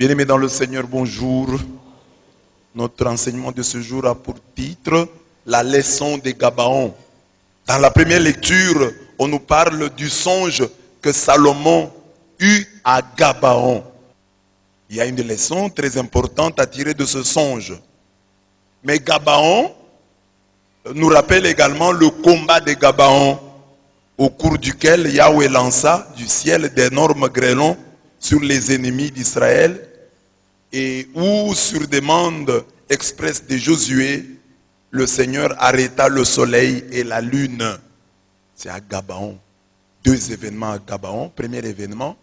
Bien-aimés dans le Seigneur, bonjour. Notre enseignement de ce jour a pour titre la leçon des Gabaons. Dans la première lecture, on nous parle du songe que Salomon eut à Gabaon. Il y a une leçon très importante à tirer de ce songe. Mais Gabaon nous rappelle également le combat des Gabaons, au cours duquel Yahweh lança du ciel d'énormes grêlons sur les ennemis d'Israël, et où, sur demande expresse de Josué, le Seigneur arrêta le soleil et la lune. C'est à Gabaon. Deux événements à Gabaon. Premier événement,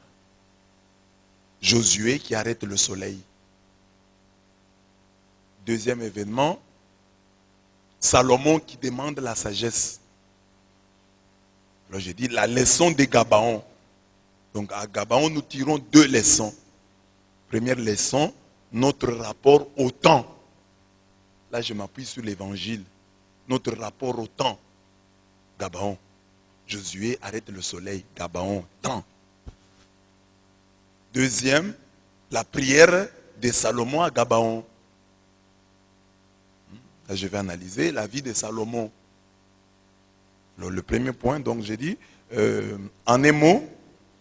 Josué qui arrête le soleil. Deuxième événement, Salomon qui demande la sagesse. Alors j'ai dit la leçon des Gabaons. Donc à Gabaon, nous tirons deux leçons. Première leçon, notre rapport au temps. Là, je m'appuie sur l'évangile. Notre rapport au temps. Gabaon. Josué arrête le soleil. Gabaon, temps. Deuxième, la prière de Salomon à Gabaon. Là, je vais analyser la vie de Salomon. Alors, le premier point, donc j'ai dit, en un mot,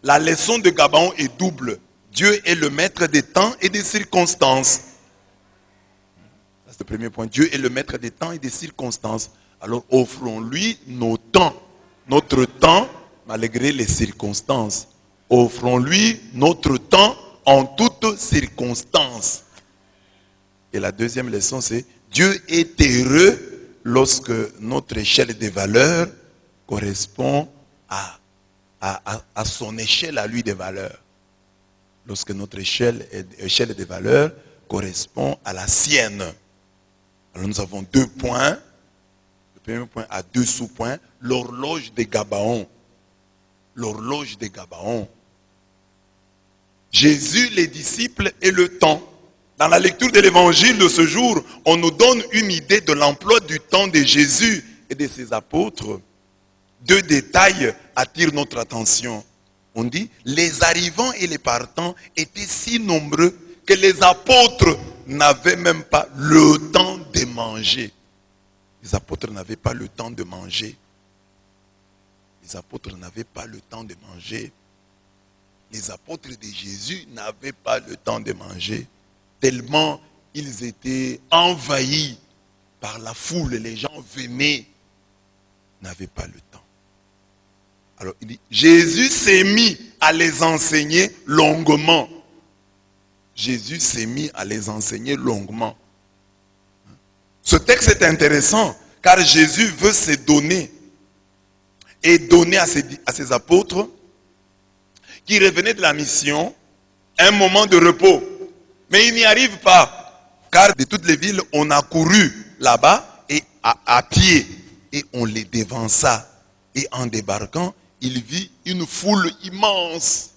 la leçon de Gabaon est double. Dieu est le maître des temps et des circonstances. C'est le premier point. Dieu est le maître des temps et des circonstances. Alors offrons-lui nos temps. Notre temps, malgré les circonstances. Offrons-lui notre temps en toutes circonstances. Et la deuxième leçon, c'est Dieu est heureux lorsque notre échelle des valeurs correspond à son échelle à lui des valeurs. Lorsque notre échelle des valeurs correspond à la sienne. Alors nous avons deux points. Le premier point a deux sous-points. L'horloge des Gabaons. L'horloge des Gabaons. Jésus, les disciples et le temps. Dans la lecture de l'évangile de ce jour, on nous donne une idée de l'emploi du temps de Jésus et de ses apôtres. Deux détails attirent notre attention. On dit, les arrivants et les partants étaient si nombreux que les apôtres n'avaient même pas le temps de manger. Les apôtres n'avaient pas le temps de manger. Les apôtres n'avaient pas le temps de manger. Les apôtres de Jésus n'avaient pas le temps de manger. Tellement ils étaient envahis par la foule. Les gens venaient, n'avaient pas le temps. Alors il dit, Jésus s'est mis à les enseigner longuement. Jésus s'est mis à les enseigner longuement. Ce texte est intéressant car Jésus veut se donner et donner à ses apôtres qui revenaient de la mission un moment de repos. Mais ils n'y arrivent pas car de toutes les villes on a couru là-bas et à pied et on les dévança. Et en débarquant, il vit une foule immense.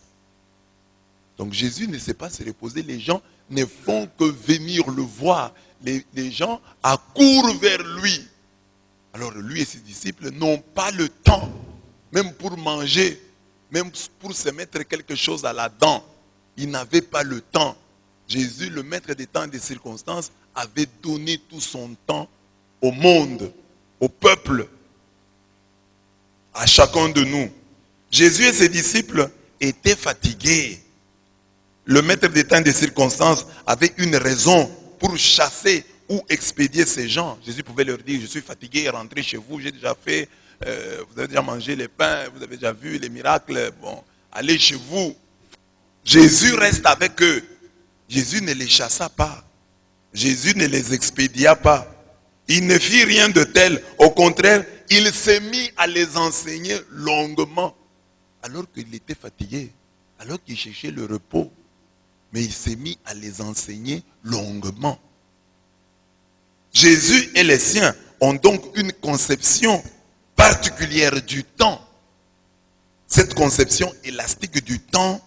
Donc Jésus ne sait pas se reposer. Les gens ne font que venir le voir. Les gens accourent vers lui. Alors lui et ses disciples n'ont pas le temps, même pour manger, même pour se mettre quelque chose à la dent. Ils n'avaient pas le temps. Jésus, le maître des temps et des circonstances, avait donné tout son temps au monde, au peuple, à chacun de nous. Jésus et ses disciples étaient fatigués. Le maître des temps et des circonstances avait une raison pour chasser ou expédier ces gens. Jésus pouvait leur dire, je suis fatigué, rentrez chez vous, j'ai déjà fait, vous avez déjà mangé les pains, vous avez déjà vu les miracles, bon, allez chez vous. Jésus reste avec eux. Jésus ne les chassa pas. Jésus ne les expédia pas. Il ne fit rien de tel. Au contraire, il s'est mis à les enseigner longuement. Alors qu'il était fatigué, alors qu'il cherchait le repos. Mais il s'est mis à les enseigner longuement. Jésus et les siens ont donc une conception particulière du temps. Cette conception élastique du temps,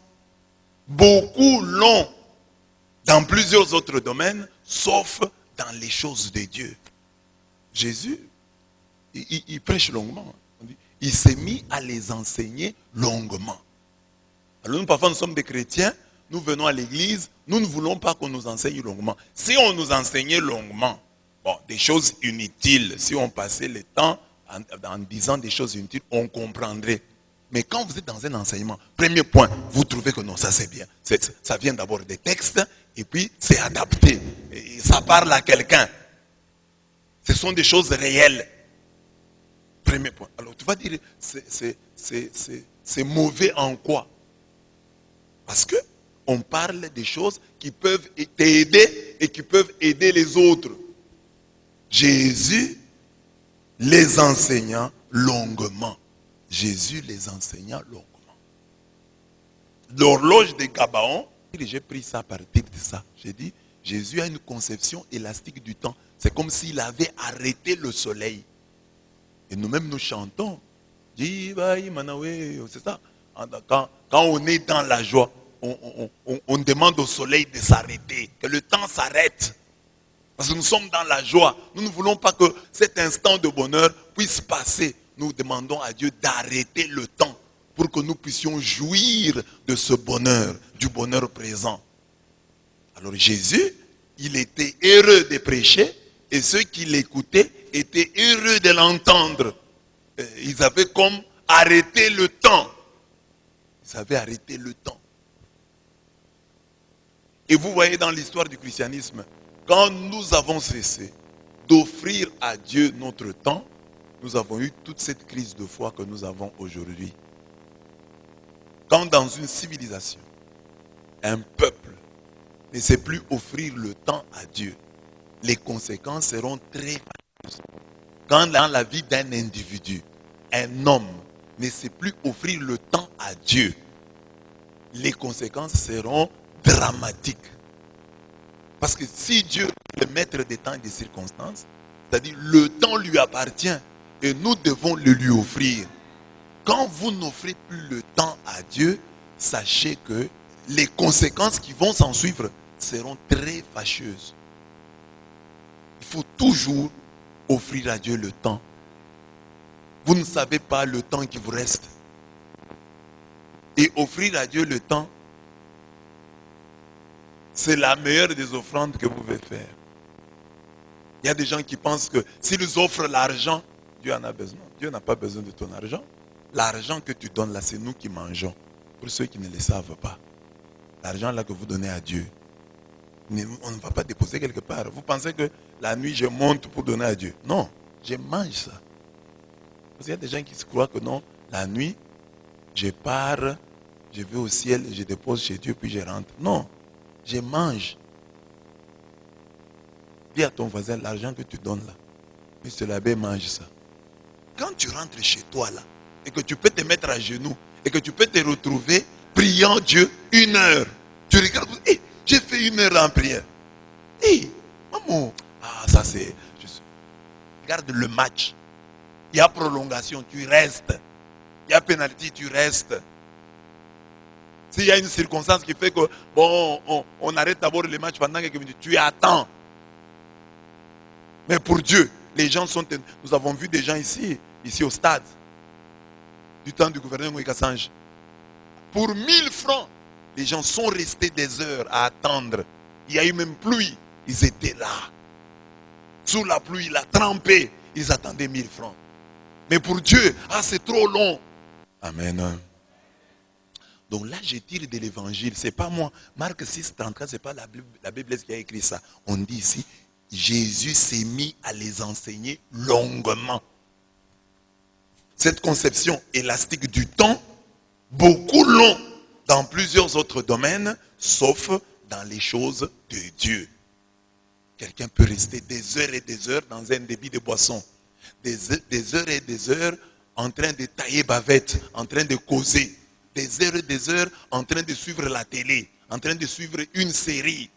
beaucoup l'ont dans plusieurs autres domaines, sauf dans les choses de Dieu. Jésus, il prêche longuement. Il s'est mis à les enseigner longuement. Alors nous, parfois, nous sommes des chrétiens, nous venons à l'église, nous ne voulons pas qu'on nous enseigne longuement. Si on nous enseignait longuement, bon, des choses inutiles, si on passait le temps en disant des choses inutiles, on comprendrait. Mais quand vous êtes dans un enseignement, premier point, vous trouvez que non, ça c'est bien. Ça vient d'abord des textes, et puis c'est adapté. Et ça parle à quelqu'un. Ce sont des choses réelles. Premier point. Alors tu vas dire, c'est mauvais en quoi? Parce que on parle des choses qui peuvent t'aider et qui peuvent aider les autres. Jésus les enseignant longuement. Jésus les enseignant longuement. L'horloge de Gabaon, j'ai pris ça à partir de ça. J'ai dit, Jésus a une conception élastique du temps. C'est comme s'il avait arrêté le soleil. Et nous-mêmes, nous chantons. C'est ça. Quand on est dans la joie, on demande au soleil de s'arrêter, que le temps s'arrête. Parce que nous sommes dans la joie. Nous ne voulons pas que cet instant de bonheur puisse passer. Nous demandons à Dieu d'arrêter le temps pour que nous puissions jouir de ce bonheur, du bonheur présent. Alors Jésus, il était heureux de prêcher et ceux qui l'écoutaient étaient heureux de l'entendre. Ils avaient comme arrêté le temps. Ils avaient arrêté le temps. Et vous voyez dans l'histoire du christianisme, quand nous avons cessé d'offrir à Dieu notre temps, nous avons eu toute cette crise de foi que nous avons aujourd'hui. Quand dans une civilisation, un peuple ne sait plus offrir le temps à Dieu, les conséquences seront très fâcheuses. Quand dans la vie d'un individu, un homme ne sait plus offrir le temps à Dieu, les conséquences seront dramatiques. Parce que si Dieu est le maître des temps et des circonstances, c'est-à-dire le temps lui appartient et nous devons le lui offrir. Quand vous n'offrez plus le temps à Dieu, sachez que les conséquences qui vont s'en suivre seront très fâcheuses. Il faut toujours offrir à Dieu le temps. Vous ne savez pas le temps qui vous reste. Et offrir à Dieu le temps, c'est la meilleure des offrandes que vous pouvez faire. Il y a des gens qui pensent que s'ils offrent l'argent, Dieu en a besoin. Dieu n'a pas besoin de ton argent. L'argent que tu donnes là, c'est nous qui mangeons. Pour ceux qui ne le savent pas. L'argent là que vous donnez à Dieu, on ne va pas déposer quelque part. Vous pensez que la nuit je monte pour donner à Dieu. Non, je mange ça. Parce qu'il y a des gens qui se croient que non, la nuit, je pars, je vais au ciel, je dépose chez Dieu, puis je rentre. Non, je mange. Dis à ton voisin, l'argent que tu donnes là, M. l'abbé mange ça. Quand tu rentres chez toi là, et que tu peux te mettre à genoux, et que tu peux te retrouver priant Dieu 1 heure, tu regardes, hey, j'ai fait 1 heure en prière. Hey, maman, ça c'est... Regarde le match. Il y a prolongation, tu restes. Il y a pénalité, tu restes. S'il y a une circonstance qui fait que, bon, on arrête d'abord le match pendant quelques minutes, tu attends. Mais pour Dieu, les gens sont... Nous avons vu des gens ici au stade, du temps du gouverneur Moïse Kassange. Pour 1000 francs, les gens sont restés des heures à attendre. Il y a eu même pluie. Ils étaient là. Sous la pluie, il a trempé. Ils attendaient 1000 francs. Mais pour Dieu, c'est trop long. Amen. Donc là, je tire de l'évangile. Ce n'est pas moi. Marc 6, 34, ce n'est pas la Bible qui a écrit ça. On dit ici, Jésus s'est mis à les enseigner longuement. Cette conception élastique du temps, beaucoup long dans plusieurs autres domaines, sauf dans les choses de Dieu. Quelqu'un peut rester des heures et des heures dans un débit de boisson. Des heures et des heures en train de tailler bavette, en train de causer. Des heures et des heures en train de suivre la télé, en train de suivre une série.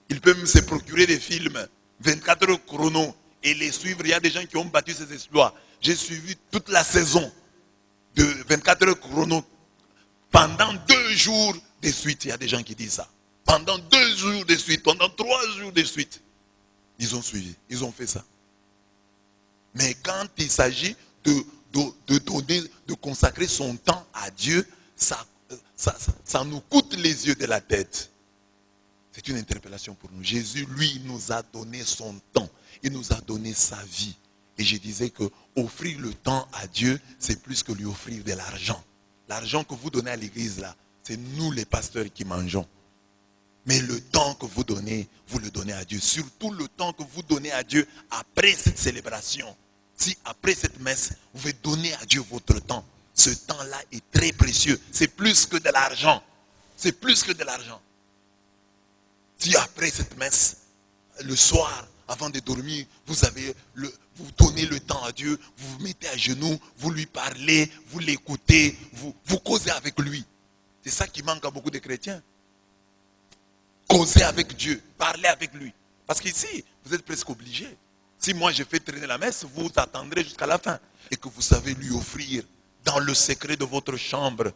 Il peut même se procurer des films, 24 heures chrono, et les suivre. Il y a des gens qui ont battu ces exploits. J'ai suivi toute la saison de 24 heures chrono pendant 2 jours de suite. Il y a des gens qui disent ça. Pendant 2 jours de suite, pendant 3 jours de suite. Ils ont suivi, ils ont fait ça. Mais quand il s'agit de donner, de consacrer son temps à Dieu, ça ça nous coûte les yeux de la tête. C'est une interpellation pour nous. Jésus, lui, nous a donné son temps. Il nous a donné sa vie. Et je disais que offrir le temps à Dieu, c'est plus que lui offrir de l'argent. L'argent que vous donnez à l'église, là, c'est nous les pasteurs qui mangeons. Mais le temps que vous donnez, vous le donnez à Dieu. Surtout le temps que vous donnez à Dieu après cette célébration. Si après cette messe, vous pouvez donner à Dieu votre temps. Ce temps-là est très précieux. C'est plus que de l'argent. C'est plus que de l'argent. Si après cette messe, le soir, avant de dormir, vous donnez le temps à Dieu, vous vous mettez à genoux, vous lui parlez, vous l'écoutez, vous causez avec lui. C'est ça qui manque à beaucoup de chrétiens. Causer avec Dieu, parler avec lui. Parce qu'ici, vous êtes presque obligés. Si moi je fais traîner la messe, vous attendrez jusqu'à la fin. Et que vous savez lui offrir, dans le secret de votre chambre,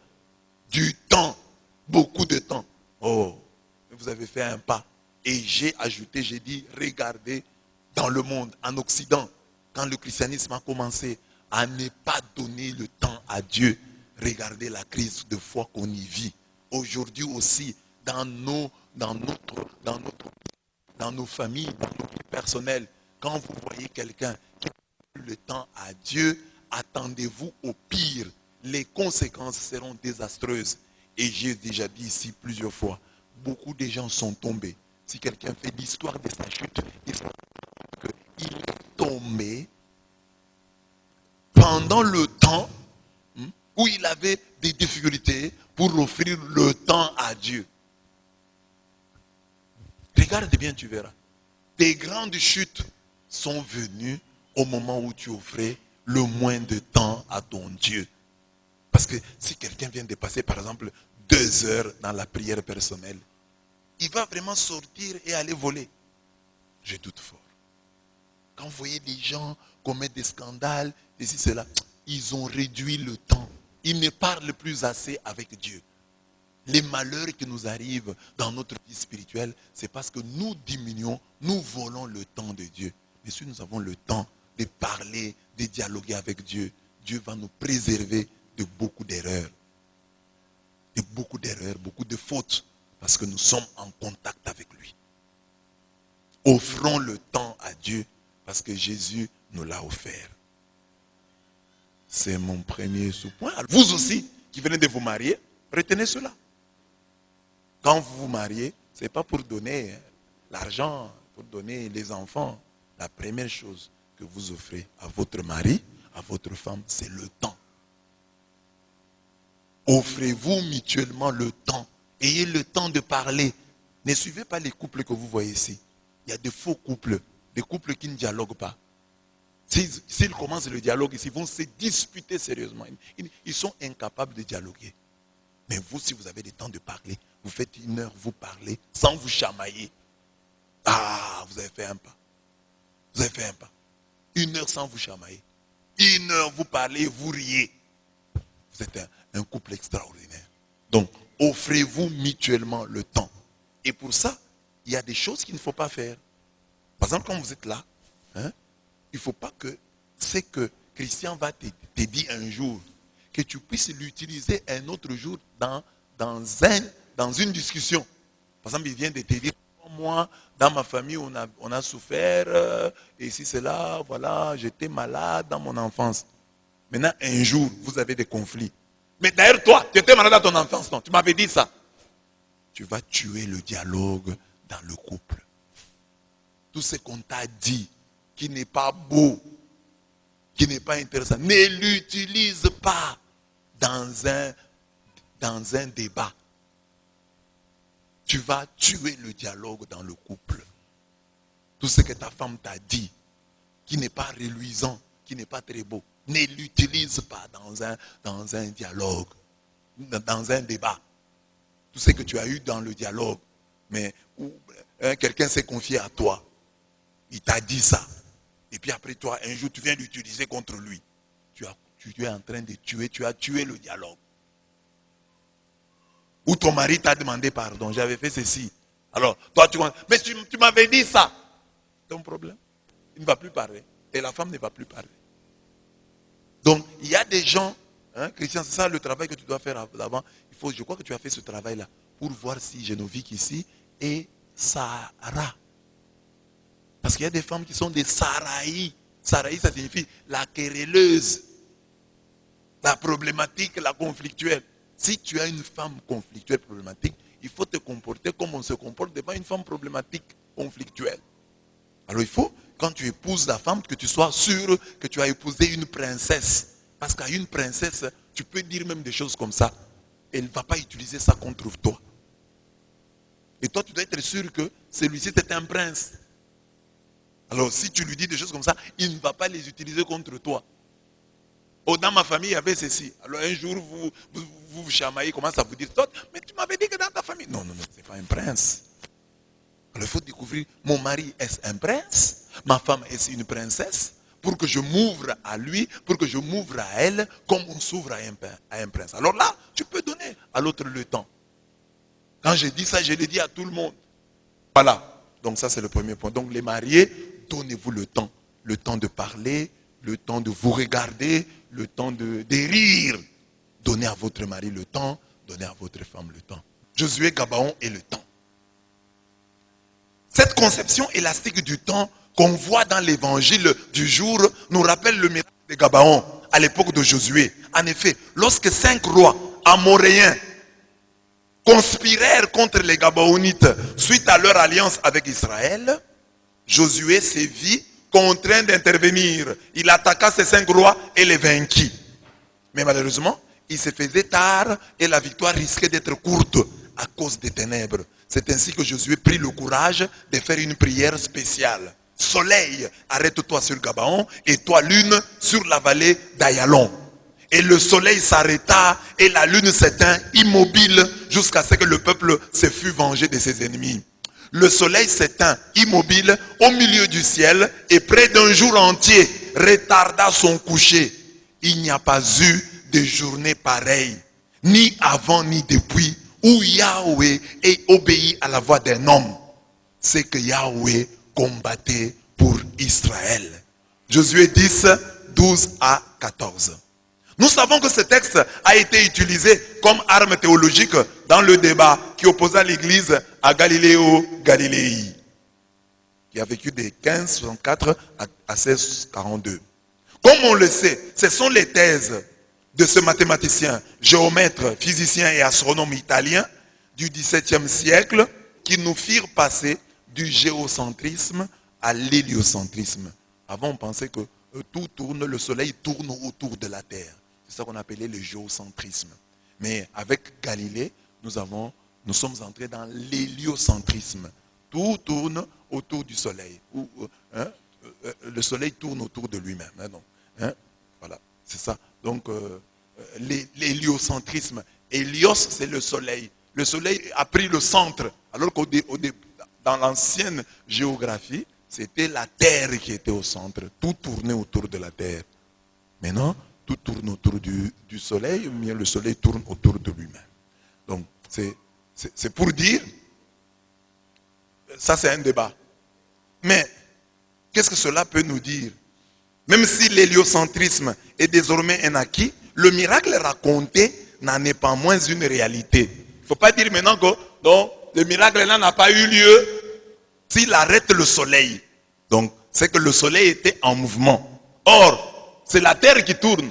du temps, beaucoup de temps. Oh, vous avez fait un pas. Et j'ai ajouté, j'ai dit, regardez, dans le monde, en Occident, quand le christianisme a commencé à ne pas donner le temps à Dieu, regardez la crise de foi qu'on y vit. Aujourd'hui aussi, dans nos familles, dans nos vies personnelles, quand vous voyez quelqu'un qui n'a plus le temps à Dieu, attendez-vous au pire. Les conséquences seront désastreuses. Et j'ai déjà dit ici plusieurs fois, beaucoup de gens sont tombés. Si quelqu'un fait l'histoire de sa chute, il faut qu'il est tombé pendant le temps où il avait des difficultés pour offrir le temps à Dieu. Regarde bien, tu verras. Des grandes chutes sont venues au moment où tu offrais le moins de temps à ton Dieu. Parce que si quelqu'un vient de passer, par exemple, 2 heures dans la prière personnelle, il va vraiment sortir et aller voler. Je doute fort. Quand vous voyez des gens commettre des scandales, ceci, cela, ils ont réduit le temps. Ils ne parlent plus assez avec Dieu. Les malheurs qui nous arrivent dans notre vie spirituelle, c'est parce que nous diminuons, nous volons le temps de Dieu. Mais si nous avons le temps de parler, de dialoguer avec Dieu, Dieu va nous préserver de beaucoup d'erreurs. De beaucoup d'erreurs, beaucoup de fautes. Parce que nous sommes en contact avec lui. Offrons le temps à Dieu parce que Jésus nous l'a offert. C'est mon premier sous-point. Vous aussi, qui venez de vous marier, retenez cela. Quand vous vous mariez, ce n'est pas pour donner l'argent, pour donner les enfants. La première chose que vous offrez à votre mari, à votre femme, c'est le temps. Offrez-vous mutuellement le temps. Ayez le temps de parler. Ne suivez pas les couples que vous voyez ici. Il y a des faux couples, des couples qui ne dialoguent pas. S'ils commencent le dialogue ici, ils vont se disputer sérieusement. Ils sont incapables de dialoguer. Mais vous, si vous avez le temps de parler, vous faites 1 heure, vous parlez, sans vous chamailler. Ah, vous avez fait un pas. Vous avez fait un pas. 1 heure sans vous chamailler. 1 heure, vous parlez, vous riez. Vous êtes un couple extraordinaire. Donc, offrez-vous mutuellement le temps. Et pour ça, il y a des choses qu'il ne faut pas faire. Par exemple, quand vous êtes là, il ne faut pas que ce que Christian va te dire un jour, que tu puisses l'utiliser un autre jour dans une discussion. Par exemple, il vient de te dire, moi, dans ma famille, on a souffert, et si c'est là, voilà, j'étais malade dans mon enfance. Maintenant, un jour, vous avez des conflits. Mais d'ailleurs, toi, tu étais malade dans ton enfance, non? Tu m'avais dit ça. Tu vas tuer le dialogue dans le couple. Tout ce qu'on t'a dit, qui n'est pas beau, qui n'est pas intéressant, ne l'utilise pas dans un débat. Tu vas tuer le dialogue dans le couple. Tout ce que ta femme t'a dit, qui n'est pas reluisant, qui n'est pas très beau, ne l'utilise pas dans un dialogue, dans un débat. Tout ce que tu as eu dans le dialogue, mais quelqu'un s'est confié à toi, il t'a dit ça, et puis après toi, un jour, tu viens l'utiliser contre lui. Tu es en train de tuer, tu as tué le dialogue. Ou ton mari t'a demandé pardon, j'avais fait ceci. Alors, toi, mais tu m'avais dit ça. Ton problème, il ne va plus parler. Et la femme ne va plus parler. Donc, il y a des gens Hein, Christian, c'est ça le travail que tu dois faire avant. Je crois que tu as fait ce travail-là pour voir si Génovique ici est Sarah. Parce qu'il y a des femmes qui sont des Saraï. Saraï, ça signifie la querelleuse, la problématique, la conflictuelle. Si tu as une femme conflictuelle, problématique, il faut te comporter comme on se comporte devant une femme problématique, conflictuelle. Alors il faut, quand tu épouses la femme, que tu sois sûr que tu as épousé une princesse. Parce qu'à une princesse, tu peux dire même des choses comme ça. Elle ne va pas utiliser ça contre toi. Et toi, tu dois être sûr que celui-ci, c'est un prince. Alors si tu lui dis des choses comme ça, il ne va pas les utiliser contre toi. Oh, dans ma famille, il y avait ceci. Alors un jour, vous chamaillez, commence à vous dire, mais tu m'avais dit que dans ta famille. Non, ce n'est pas un prince. Alors il faut découvrir, mon mari, est-ce un prince? Ma femme, est-ce une princesse? Pour que je m'ouvre à lui, pour que je m'ouvre à elle, comme on s'ouvre à un prince. Alors là, tu peux donner à l'autre le temps. Quand je dis ça, je le dis à tout le monde. Voilà. Donc ça, c'est le premier point. Donc les mariés, donnez-vous le temps de parler, le temps de vous regarder, le temps de rire. Donnez à votre mari le temps, donnez à votre femme le temps. Josué, Gabaon et le temps. Cette conception élastique du temps qu'on voit dans l'évangile du jour nous rappelle le miracle de Gabaon à l'époque de Josué. En effet, lorsque 5 rois amoréens conspirèrent contre les Gabaonites suite à leur alliance avec Israël, Josué s'est vu contraint d'intervenir. Il attaqua ces 5 rois et les vainquit. Mais malheureusement, il se faisait tard et la victoire risquait d'être courte à cause des ténèbres. C'est ainsi que Josué prit le courage de faire une prière spéciale. Soleil, arrête-toi sur Gabaon et toi lune sur la vallée d'Ayalon. Et le soleil s'arrêta et la lune s'éteint immobile jusqu'à ce que le peuple se fût vengé de ses ennemis. Le soleil s'éteint immobile au milieu du ciel et près d'un jour entier retarda son coucher. Il n'y a pas eu de journée pareille, ni avant ni depuis, où Yahweh ait obéi à la voix d'un homme. C'est que Yahweh combattait pour Israël. Josué 10, 12 à 14. Nous savons que ce texte a été utilisé comme arme théologique dans le débat qui opposa l'Église à Galiléo Galilei, qui a vécu de 1564 à 1642. Comme on le sait, ce sont les thèses de ce mathématicien, géomètre, physicien et astronome italien du XVIIe siècle qui nous firent passer du géocentrisme à l'héliocentrisme. Avant, on pensait que tout tourne, le soleil tourne autour de la Terre. C'est ça qu'on appelait le géocentrisme. Mais avec Galilée, nous sommes entrés dans l'héliocentrisme. Tout tourne autour du soleil. Le soleil tourne autour de lui-même. Voilà, c'est ça. Donc, l'héliocentrisme. Hélios, c'est le soleil. Le soleil a pris le centre. Alors dans l'ancienne géographie, c'était la terre qui était au centre. Tout tournait autour de la terre. Maintenant, tout tourne autour du soleil, mais le soleil tourne autour de lui-même. Donc, c'est pour dire, ça c'est un débat. Mais, qu'est-ce que cela peut nous dire? Même si l'héliocentrisme est désormais un acquis, le miracle raconté n'en est pas moins une réalité. Il ne faut pas dire maintenant que donc, le miracle là n'a pas eu lieu s'il arrête le soleil. Donc, c'est que le soleil était en mouvement. Or, c'est la terre qui tourne.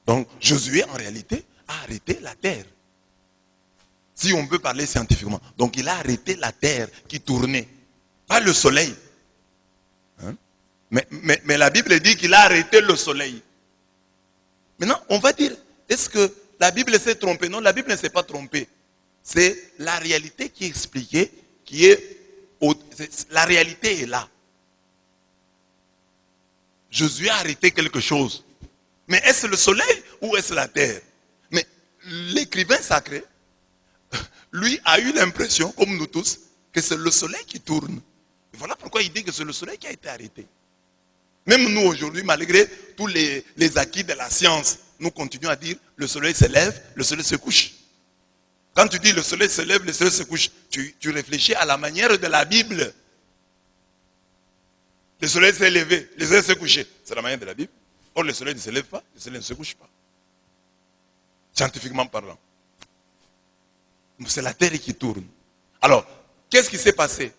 Donc, Josué, en réalité, a arrêté la terre. Si on peut parler scientifiquement. Donc, il a arrêté la terre qui tournait. Pas le soleil. Mais la Bible dit qu'il a arrêté le soleil. Maintenant, on va dire, est-ce que la Bible s'est trompée? Non, la Bible ne s'est pas trompée. C'est la réalité qui est expliquée, la réalité est là. Josué a arrêté quelque chose. Mais est-ce le soleil ou est-ce la terre? Mais l'écrivain sacré, lui, a eu l'impression, comme nous tous, que c'est le soleil qui tourne. Et voilà pourquoi il dit que c'est le soleil qui a été arrêté. Même nous aujourd'hui, malgré tous les acquis de la science, nous continuons à dire le soleil se lève, le soleil se couche. Quand tu dis le soleil se lève, le soleil se couche, tu réfléchis à la manière de la Bible. Le soleil s'est levé, le soleil s'est couché. C'est la manière de la Bible. Or, le soleil ne se lève pas, le soleil ne se couche pas. Scientifiquement parlant. C'est la terre qui tourne. Alors, qu'est-ce qui s'est passé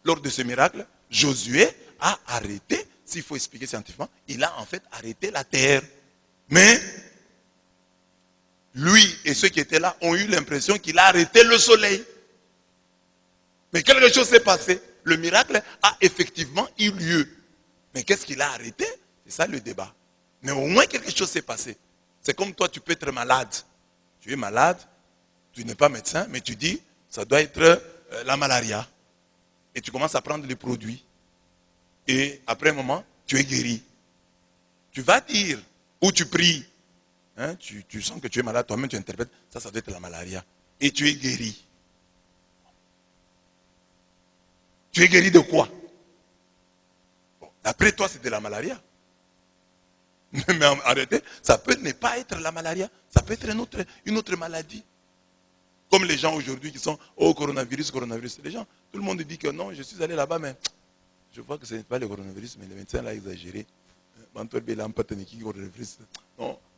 lors de ce miracle? Josué a arrêté, s'il faut expliquer scientifiquement, il a en fait arrêté la terre. Mais lui et ceux qui étaient là ont eu l'impression qu'il a arrêté le soleil. Mais quelque chose s'est passé. Le miracle a effectivement eu lieu. Mais qu'est-ce qu'il a arrêté? C'est ça le débat. Mais au moins quelque chose s'est passé. C'est comme toi, tu peux être malade. Tu es malade, tu n'es pas médecin, mais tu dis, ça doit être la malaria. Et tu commences à prendre les produits. Et après un moment, tu es guéri. Tu vas dire, ou tu pries. Hein, tu sens que tu es malade, toi-même tu interprètes, ça doit être la malaria. Et tu es guéri. Tu es guéri de quoi? Bon, d'après toi, c'est de la malaria. Mais arrêtez, ça peut ne pas être la malaria, ça peut être une autre maladie. Comme les gens aujourd'hui qui sont, oh coronavirus, coronavirus. Les gens, tout le monde dit que non, je suis allé là-bas, mais je vois que ce n'est pas le coronavirus, mais le médecin là a exagéré. Non,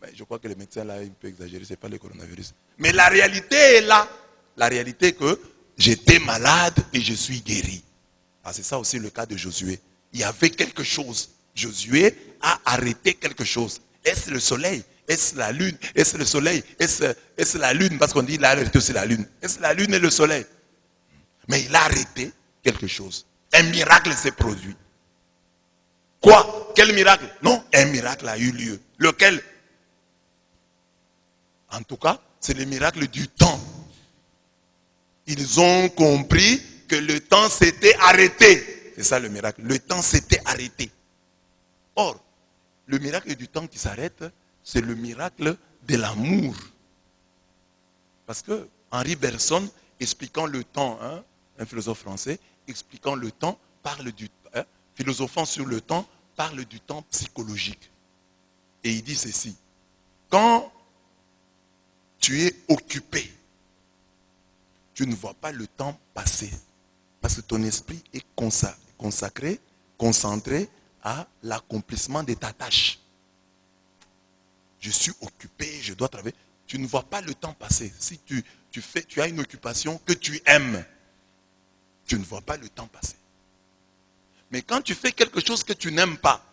mais je crois que le médecin là, il peut exagérer, ce n'est pas le coronavirus. Mais la réalité est là. La réalité est que j'étais malade et je suis guéri. Ah, c'est ça aussi le cas de Josué. Il y avait quelque chose. Josué a arrêté quelque chose. Est-ce le soleil? Est-ce la lune? Est-ce le soleil? Est-ce la lune? Parce qu'on dit qu'il a arrêté aussi la lune. Est-ce la lune et le soleil? Mais il a arrêté quelque chose. Un miracle s'est produit. Quoi? Quel miracle? Non, un miracle a eu lieu. Lequel? En tout cas, c'est le miracle du temps. Ils ont compris que le temps s'était arrêté. C'est ça le miracle. Le temps s'était arrêté. Or, le miracle du temps qui s'arrête, c'est le miracle de l'amour. Parce que Henri Bergson, expliquant le temps, un philosophe français, expliquant le temps, parle du temps, philosophant sur le temps, parle du temps psychologique. Et il dit ceci: quand tu es occupé, tu ne vois pas le temps passer. Parce que ton esprit est consacré, concentré à l'accomplissement de ta tâche. Je suis occupé, je dois travailler. Tu ne vois pas le temps passer. Si tu as une occupation que tu aimes, tu ne vois pas le temps passer. Mais quand tu fais quelque chose que tu n'aimes pas,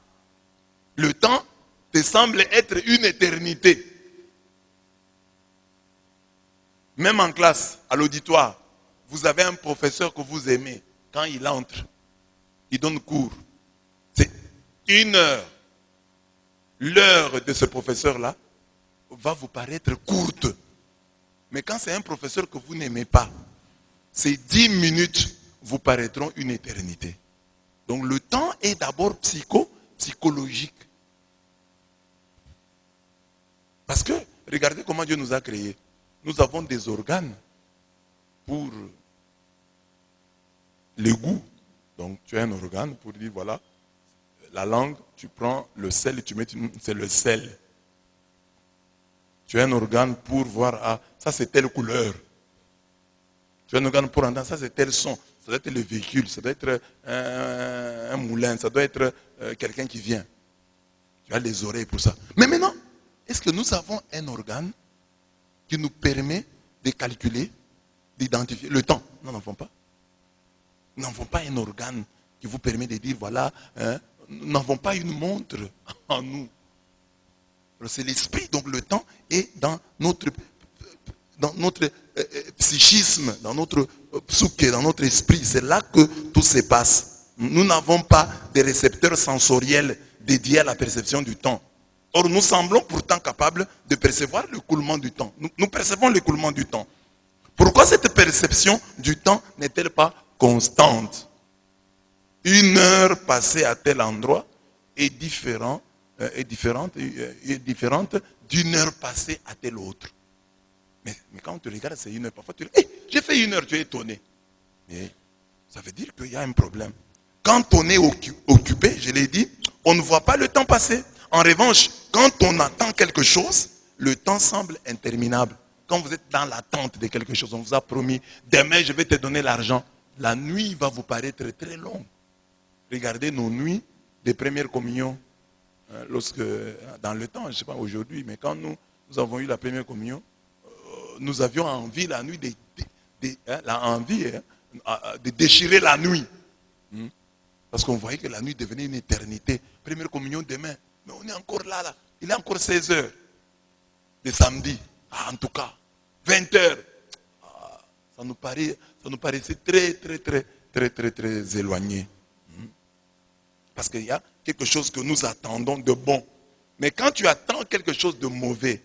le temps te semble être une éternité. Même en classe, à l'auditoire, vous avez un professeur que vous aimez. Quand il entre, il donne cours. C'est 1 heure. L'heure de ce professeur-là va vous paraître courte. Mais quand c'est un professeur que vous n'aimez pas, ces 10 minutes vous paraîtront une éternité. Donc le temps est d'abord psychologique. Parce que, regardez comment Dieu nous a créés. Nous avons des organes pour le goût. Donc tu as un organe pour dire, voilà, la langue, tu prends le sel et tu mets, c'est le sel. Tu as un organe pour voir, ah, ça c'est telle couleur. Tu as un organe pour entendre, ça c'est tel son. Ça doit être le véhicule, ça doit être un moulin, ça doit être quelqu'un qui vient. Tu as les oreilles pour ça. Mais maintenant, est-ce que nous avons un organe qui nous permet de calculer, d'identifier le temps? Nous n'en avons pas. Nous n'avons pas un organe qui vous permet de dire, voilà, nous n'avons pas une montre en nous. C'est l'esprit, donc le temps est dans notre psychisme, dans notre psyché, dans notre esprit. C'est là que tout se passe. Nous n'avons pas de récepteurs sensoriels dédiés à la perception du temps. Or, nous semblons pourtant capables de percevoir l'écoulement du temps. Nous percevons l'écoulement du temps. Pourquoi cette perception du temps n'est-elle pas constante? 1 heure passée à tel endroit est différente d'une heure passée à tel autre. Mais quand on te regarde, c'est 1 heure. Parfois, tu dis, hey, j'ai fait 1 heure, tu es étonné. Mais ça veut dire qu'il y a un problème. Quand on est occupé, je l'ai dit, on ne voit pas le temps passer. En revanche, quand on attend quelque chose, le temps semble interminable. Quand vous êtes dans l'attente de quelque chose, on vous a promis, demain je vais te donner l'argent. La nuit va vous paraître très longue. Regardez nos nuits de première communion. Lorsque, dans le temps, je ne sais pas aujourd'hui, mais quand nous avons eu la première communion, nous avions envie la nuit de déchirer la nuit. Parce qu'on voyait que la nuit devenait une éternité. Première communion demain. Mais on est encore là. Il est encore 16 heures de samedi. En tout cas, 20 heures. Ça nous paraissait très éloigné. Parce qu'il y a quelque chose que nous attendons de bon. Mais quand tu attends quelque chose de mauvais,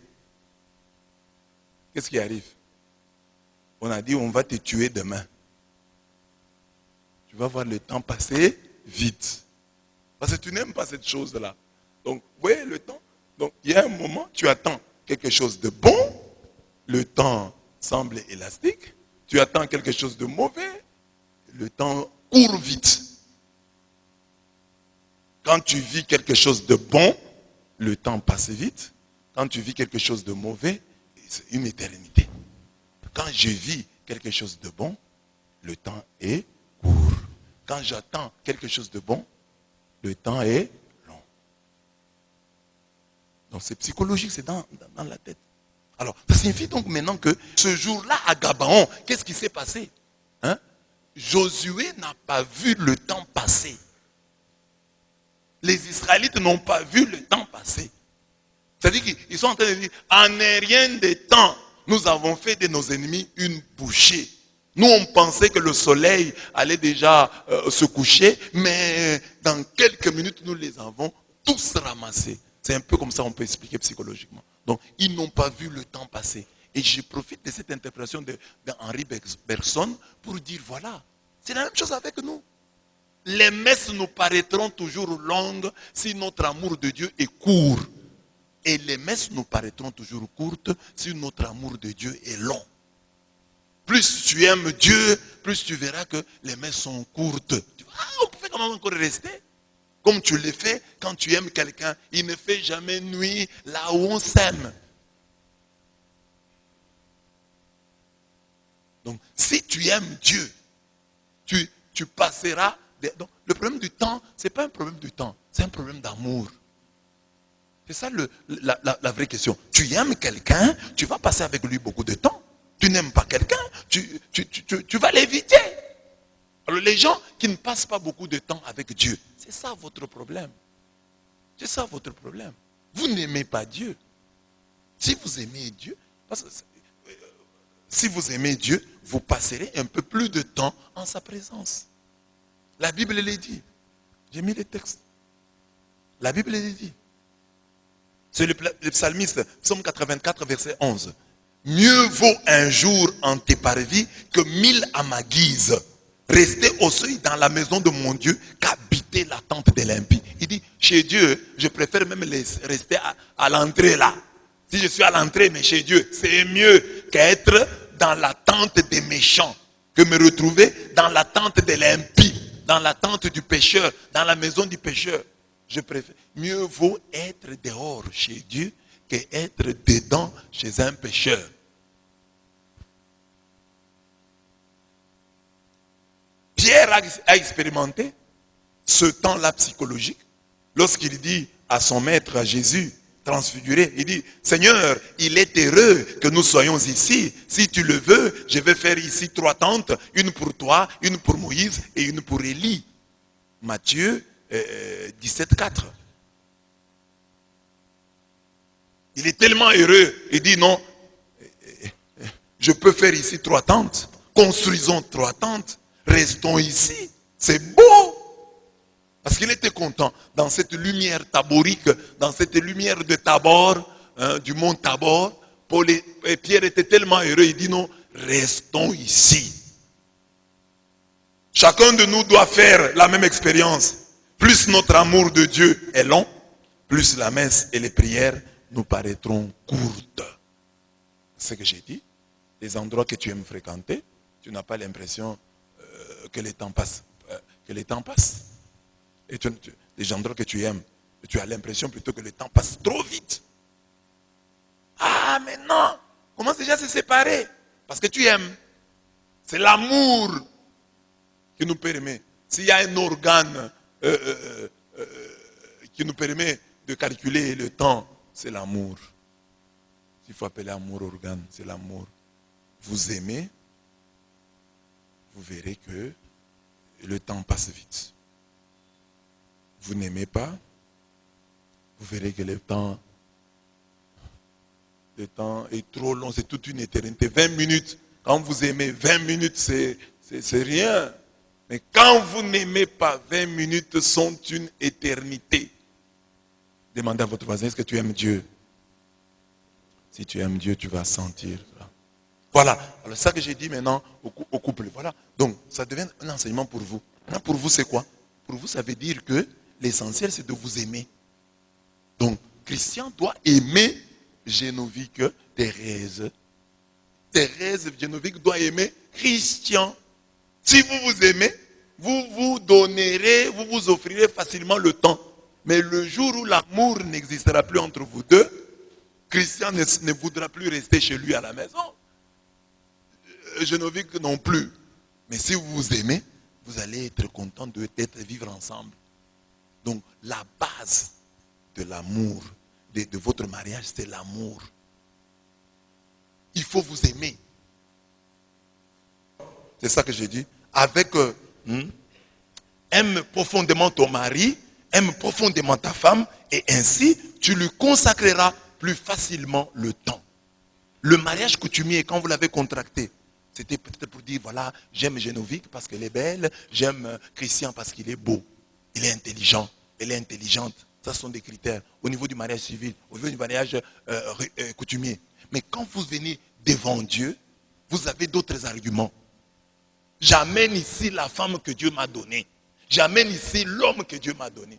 qu'est-ce qui arrive? On a dit, on va te tuer demain. Tu vas voir le temps passer vite. Parce que tu n'aimes pas cette chose-là. Donc, vous voyez le temps? Donc, il y a un moment, tu attends quelque chose de bon. Le temps semble élastique. Tu attends quelque chose de mauvais. Le temps court vite. Quand tu vis quelque chose de bon, le temps passe vite. Quand tu vis quelque chose de mauvais, c'est une éternité. Quand je vis quelque chose de bon, le temps est court. Quand j'attends quelque chose de bon, le temps est long. Donc c'est psychologique, c'est dans la tête. Alors, ça signifie donc maintenant que ce jour-là à Gabaon, qu'est-ce qui s'est passé? Josué n'a pas vu le temps passer. Les Israélites n'ont pas vu le temps passer. C'est-à-dire qu'ils sont en train de dire, en rien de temps, nous avons fait de nos ennemis une bouchée. Nous, on pensait que le soleil allait déjà se coucher, mais dans quelques minutes, nous les avons tous ramassés. C'est un peu comme ça on peut expliquer psychologiquement. Donc, ils n'ont pas vu le temps passer. Et je profite de cette interprétation d'Henri Bergson pour dire, voilà, c'est la même chose avec nous. Les messes nous paraîtront toujours longues si notre amour de Dieu est court. Et les messes nous paraîtront toujours courtes si notre amour de Dieu est long. Plus tu aimes Dieu, plus tu verras que les messes sont courtes. Tu vois, on pouvait quand même encore rester. Comme tu le fais quand tu aimes quelqu'un. Il ne fait jamais nuit là où on s'aime. Donc, si tu aimes Dieu, tu passeras. Donc, le problème du temps, ce n'est pas un problème du temps, c'est un problème d'amour. C'est ça la vraie question. Tu aimes quelqu'un, tu vas passer avec lui beaucoup de temps. Tu n'aimes pas quelqu'un, tu vas l'éviter. Alors les gens qui ne passent pas beaucoup de temps avec Dieu, c'est ça votre problème. C'est ça votre problème. Vous n'aimez pas Dieu. Si vous aimez Dieu, si vous aimez Dieu, vous passerez un peu plus de temps en sa présence. La Bible le dit. J'ai mis les textes. La Bible le dit. C'est le psalmiste, psaume 84, verset 11. Mieux vaut un jour en tes parvis que 1000 à ma guise. Rester au seuil dans la maison de mon Dieu qu'habiter la tente de l'impie. Il dit, chez Dieu, je préfère même rester à l'entrée là. Si je suis à l'entrée, mais chez Dieu, c'est mieux qu'être dans la tente des méchants, que me retrouver dans la tente de l'impie, dans la tente du pécheur, dans la maison du pécheur. Je préfère. Mieux vaut être dehors chez Dieu qu'être dedans chez un pécheur. Pierre a expérimenté ce temps-là psychologique lorsqu'il dit à son maître, à Jésus, transfiguré, il dit, Seigneur, il est heureux que nous soyons ici. Si tu le veux, je vais faire ici 3 tentes, une pour toi, une pour Moïse et une pour Élie. Matthieu 17, 4. Il est tellement heureux, il dit non, je peux faire ici 3 tentes, construisons 3 tentes, restons ici, c'est beau. Parce qu'il était content dans cette lumière taborique, dans cette lumière de Tabor, du mont Tabor. Et Pierre était tellement heureux, il dit non, restons ici. Chacun de nous doit faire la même expérience. Plus notre amour de Dieu est long, plus la messe et les prières nous paraîtront courtes. C'est ce que j'ai dit. Les endroits que tu aimes fréquenter, tu n'as pas l'impression que les temps passent. Et les endroits que tu aimes, tu as l'impression plutôt que le temps passe trop vite. Ah, mais non! Commence déjà à se séparer. Parce que tu aimes. C'est l'amour nous permet, s'il y a un organe qui nous permet de calculer le temps, c'est l'amour. S'il faut appeler amour organe, c'est l'amour. Vous aimez, vous verrez que le temps passe vite. Vous n'aimez pas, vous verrez que le temps est trop long, c'est toute une éternité. 20 minutes, quand vous aimez, 20 minutes, c'est rien. Mais quand vous n'aimez pas, 20 minutes sont une éternité. Demandez à votre voisin, est-ce que tu aimes Dieu? Si tu aimes Dieu, tu vas sentir. Voilà. Alors ça que j'ai dit maintenant au couple. Voilà. Donc, ça devient un enseignement pour vous. Maintenant, pour vous, c'est quoi? Pour vous, ça veut dire que l'essentiel, c'est de vous aimer. Donc, Christian doit aimer Génovique Thérèse. Thérèse Génovique doit aimer Christian. Si vous vous aimez, vous vous donnerez, vous vous offrirez facilement le temps. Mais le jour où l'amour n'existera plus entre vous deux, Christian ne voudra plus rester chez lui à la maison. Génovique non plus. Mais si vous vous aimez, vous allez être content d'être vivre ensemble. Donc la base de l'amour, de votre mariage, c'est l'amour. Il faut vous aimer. C'est ça que j'ai dit. Aime profondément ton mari, aime profondément ta femme, et ainsi tu lui consacreras plus facilement le temps. Le mariage coutumier, quand vous l'avez contracté, c'était peut-être pour dire, voilà, j'aime Génovique parce qu'elle est belle, j'aime Christian parce qu'il est beau, il est intelligent, elle est intelligente. Ça, ce sont des critères au niveau du mariage civil, au niveau du mariage coutumier. Mais quand vous venez devant Dieu, vous avez d'autres arguments. J'amène ici la femme que Dieu m'a donnée. J'amène ici l'homme que Dieu m'a donné.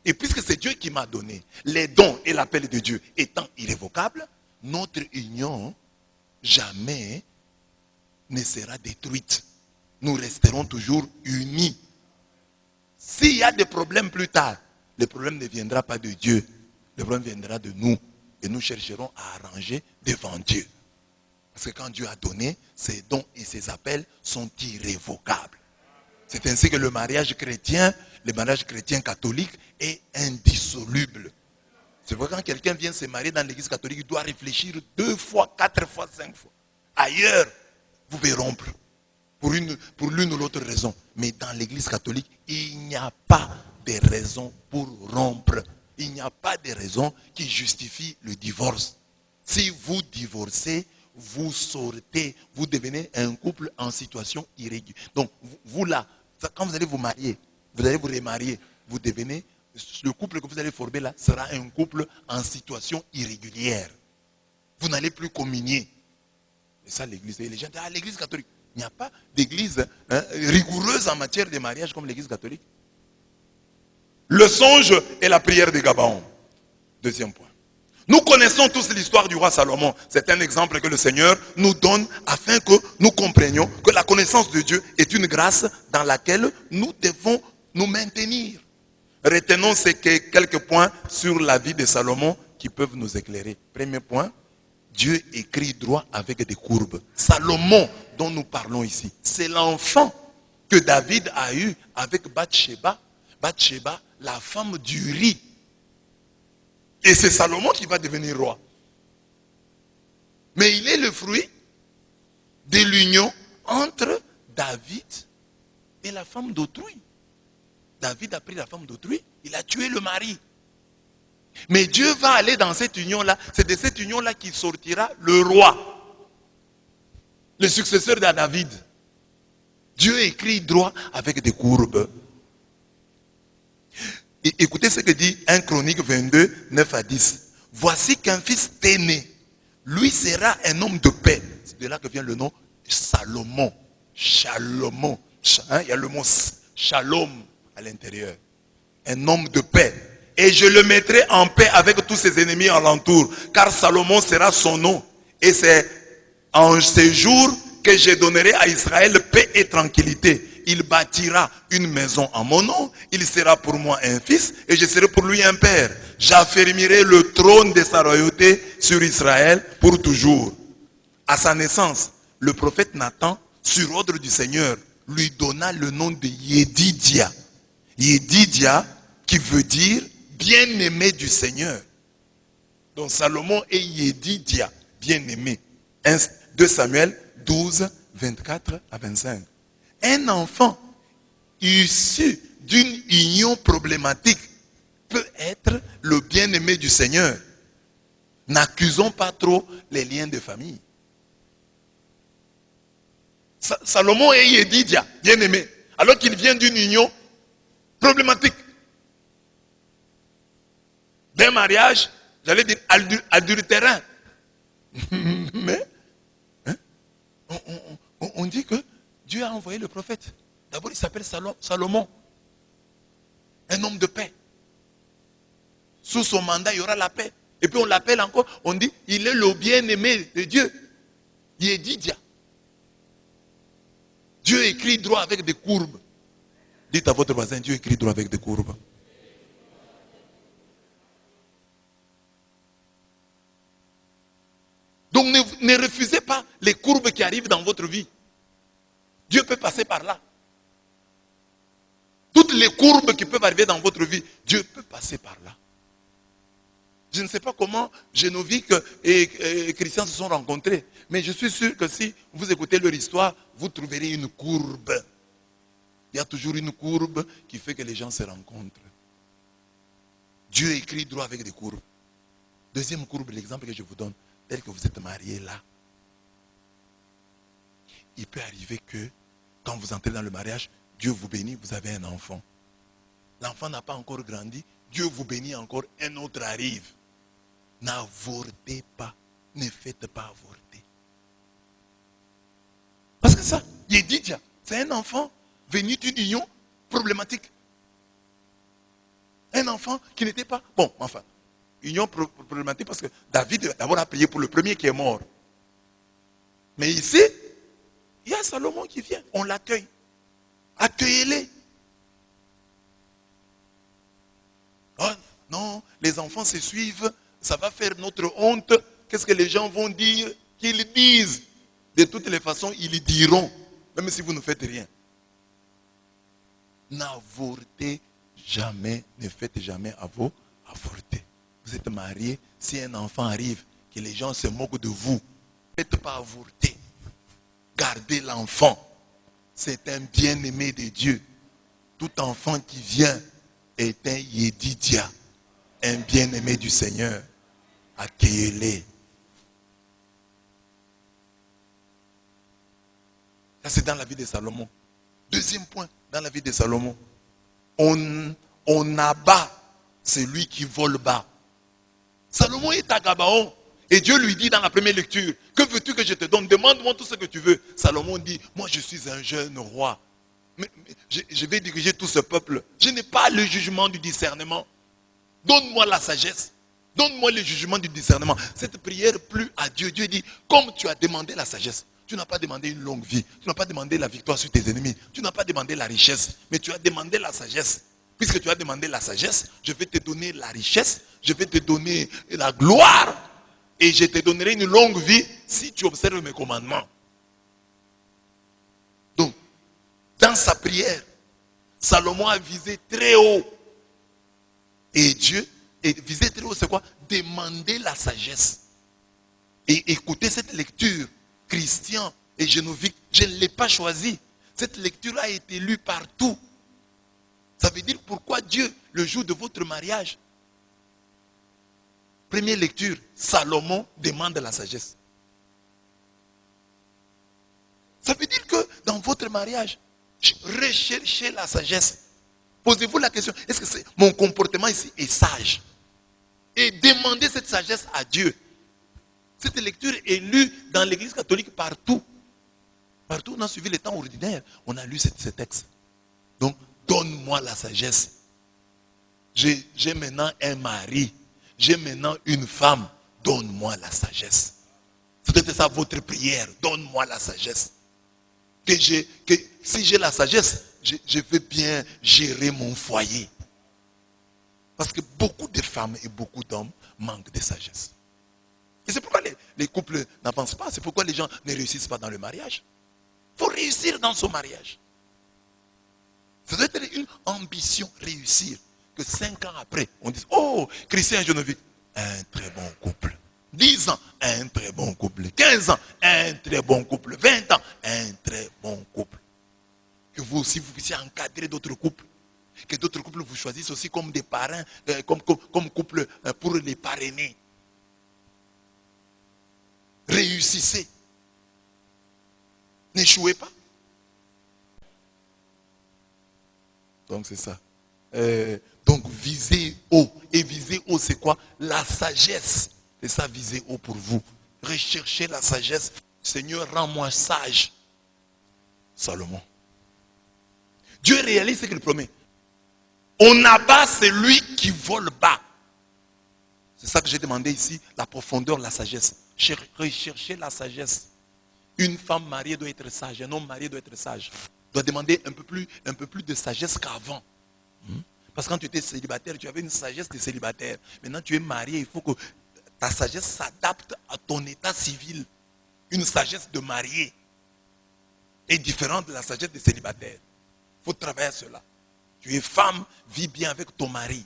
Et puisque c'est Dieu qui m'a donné, les dons et l'appel de Dieu étant irrévocables, notre union jamais ne sera détruite. Nous resterons toujours unis. S'il y a des problèmes plus tard, le problème ne viendra pas de Dieu. Le problème viendra de nous. Et nous chercherons à arranger devant Dieu. Parce que quand Dieu a donné, ses dons et ses appels sont irrévocables. C'est ainsi que le mariage chrétien catholique est indissoluble. C'est pourquoi quand quelqu'un vient se marier dans l'église catholique, il doit réfléchir 2 fois, 4 fois, 5 fois. Ailleurs, vous pouvez rompre. Pour l'une ou l'autre raison. Mais dans l'église catholique, il n'y a pas de raison pour rompre. Il n'y a pas de raison qui justifie le divorce. Si vous divorcez, vous sortez, vous devenez un couple en situation irrégulière. Donc, vous là, quand vous allez vous marier, vous allez vous remarier, vous devenez, le couple que vous allez former là sera un couple en situation irrégulière. Vous n'allez plus communier. Et ça, l'église, et les gens disent, l'église catholique. Il n'y a pas d'église rigoureuse en matière de mariage comme l'église catholique. Le songe et la prière de Gabaon. Deuxième point. Nous connaissons tous l'histoire du roi Salomon. C'est un exemple que le Seigneur nous donne afin que nous comprenions que la connaissance de Dieu est une grâce dans laquelle nous devons nous maintenir. Retenons quelques points sur la vie de Salomon qui peuvent nous éclairer. Premier point, Dieu écrit droit avec des courbes. Salomon, dont nous parlons ici, c'est l'enfant que David a eu avec Bathsheba. Bathsheba, la femme d'Uri. Et c'est Salomon qui va devenir roi. Mais il est le fruit de l'union entre David et la femme d'autrui. David a pris la femme d'autrui, il a tué le mari. Mais Dieu va aller dans cette union-là. C'est de cette union-là qu'il sortira le roi. Le successeur de David. Dieu écrit droit avec des courbes. Et écoutez ce que dit 1 Chronique 22, 9 à 10. Voici qu'un fils t'est né. Lui sera un homme de paix. C'est de là que vient le nom Salomon. Shalomon. Il y a le mot shalom à l'intérieur. Un homme de paix. Et je le mettrai en paix avec tous ses ennemis alentour. Car Salomon sera son nom. Et c'est en ces jours que je donnerai à Israël paix et tranquillité. Il bâtira une maison en mon nom. Il sera pour moi un fils et je serai pour lui un père. J'affermirai le trône de sa royauté sur Israël pour toujours. À sa naissance, le prophète Nathan, sur ordre du Seigneur, lui donna le nom de Yedidia. Yedidia, qui veut dire bien-aimé du Seigneur. Donc Salomon et Yedidia, bien-aimé. 2 Samuel 12, 24 à 25. Un enfant issu d'une union problématique peut être le bien-aimé du Seigneur. N'accusons pas trop les liens de famille. Salomon et Yedidia, bien-aimé, alors qu'il vient d'une union problématique. D'un mariage, j'allais dire adultérin. Mais hein, on dit que Dieu a envoyé le prophète. D'abord, il s'appelle Salomon. Un homme de paix. Sous son mandat, il y aura la paix. Et puis on l'appelle encore, on dit, il est le bien-aimé de Dieu. Yedidia. Dieu écrit droit avec des courbes. Dites à votre voisin, Dieu écrit droit avec des courbes. Donc ne refusez pas les courbes qui arrivent dans votre vie. Dieu peut passer par là. Toutes les courbes qui peuvent arriver dans votre vie, Dieu peut passer par là. Je ne sais pas comment Génovique et Christian se sont rencontrés, mais je suis sûr que si vous écoutez leur histoire, vous trouverez une courbe. Il y a toujours une courbe qui fait que les gens se rencontrent. Dieu écrit droit avec des courbes. Deuxième courbe, l'exemple que je vous donne, tel que vous êtes mariés là. Il peut arriver que quand vous entrez dans le mariage, Dieu vous bénit, vous avez un enfant. L'enfant n'a pas encore grandi, Dieu vous bénit encore, un autre arrive. N'avortez pas, ne faites pas avorter. Parce que ça, Yedidia, c'est un enfant venu d'une union problématique. Un enfant qui n'était pas... Bon, enfin, union problématique parce que David d'abord a prié pour le premier qui est mort. Mais ici, il y a Salomon qui vient, on l'accueille. Accueillez-les. Oh, non, les enfants se suivent, ça va faire notre honte. Qu'est-ce que les gens vont dire? Qu'ils disent. De toutes les façons, ils diront, même si vous ne faites rien. N'avortez jamais, ne faites jamais avorter. Vous êtes mariés, si un enfant arrive, que les gens se moquent de vous, ne faites pas avorter. Gardez l'enfant. C'est un bien-aimé de Dieu. Tout enfant qui vient est un Yedidia, un bien-aimé du Seigneur. Accueillez-les. Ça, c'est dans la vie de Salomon. Deuxième point, dans la vie de Salomon. On abat celui qui vole bas. Salomon est à Gabaon. Et Dieu lui dit dans la première lecture, que veux-tu que je te donne? Demande-moi tout ce que tu veux. Salomon dit, moi je suis un jeune roi. Mais je vais diriger tout ce peuple. Je n'ai pas le jugement du discernement. Donne-moi la sagesse. Donne-moi le jugement du discernement. Cette prière plut à Dieu. Dieu dit, comme tu as demandé la sagesse, tu n'as pas demandé une longue vie. Tu n'as pas demandé la victoire sur tes ennemis. Tu n'as pas demandé la richesse. Mais tu as demandé la sagesse. Puisque tu as demandé la sagesse, je vais te donner la richesse. Je vais te donner la gloire. Et je te donnerai une longue vie si tu observes mes commandements. Donc, dans sa prière, Salomon a visé très haut. Et Dieu, viser très haut, c'est quoi? Demander la sagesse. Et écoutez cette lecture, Christian et Génovique, je ne l'ai pas choisi. Cette lecture a été lue partout. Ça veut dire pourquoi Dieu, le jour de votre mariage, première lecture, Salomon demande la sagesse. Ça veut dire que dans votre mariage, recherchez la sagesse. Posez-vous la question, est-ce que mon comportement ici est sage? Et demandez cette sagesse à Dieu. Cette lecture est lue dans l'église catholique partout. Partout où on a suivi les temps ordinaires, on a lu ce texte. Donc, donne-moi la sagesse. J'ai maintenant un mari. J'ai maintenant une femme. Donne-moi la sagesse. C'est ça votre prière. Donne-moi la sagesse. Que si j'ai la sagesse, je vais bien gérer mon foyer. Parce que beaucoup de femmes et beaucoup d'hommes manquent de sagesse. Et c'est pourquoi les couples n'avancent pas. C'est pourquoi les gens ne réussissent pas dans le mariage. Il faut réussir dans son mariage. Ça doit être une ambition, réussir. que 5 ans après, on dise, oh, Christian et Geneviève, un très bon couple. 10 ans, un très bon couple. 15 ans, un très bon couple. 20 ans, un très bon couple. Que vous aussi, vous puissiez encadrer d'autres couples. Que d'autres couples vous choisissent aussi comme des parrains, comme couple pour les parrainer. Réussissez. N'échouez pas. Donc c'est ça. Donc visez haut. Et viser haut, c'est quoi? La sagesse. C'est ça, viser haut pour vous. Recherchez la sagesse. Seigneur, rends-moi sage. Salomon. Dieu réalise ce qu'il promet. On abat celui qui vole bas. C'est ça que j'ai demandé ici, la profondeur, la sagesse. Recherchez la sagesse. Une femme mariée doit être sage, un homme marié doit être sage. Doit demander un peu plus de sagesse qu'avant. Parce que quand tu étais célibataire, tu avais une sagesse de célibataire. Maintenant tu es marié, il faut que ta sagesse s'adapte à ton état civil. Une sagesse de marié est différente de la sagesse de célibataire. Il faut travailler à cela. Tu es femme, vis bien avec ton mari.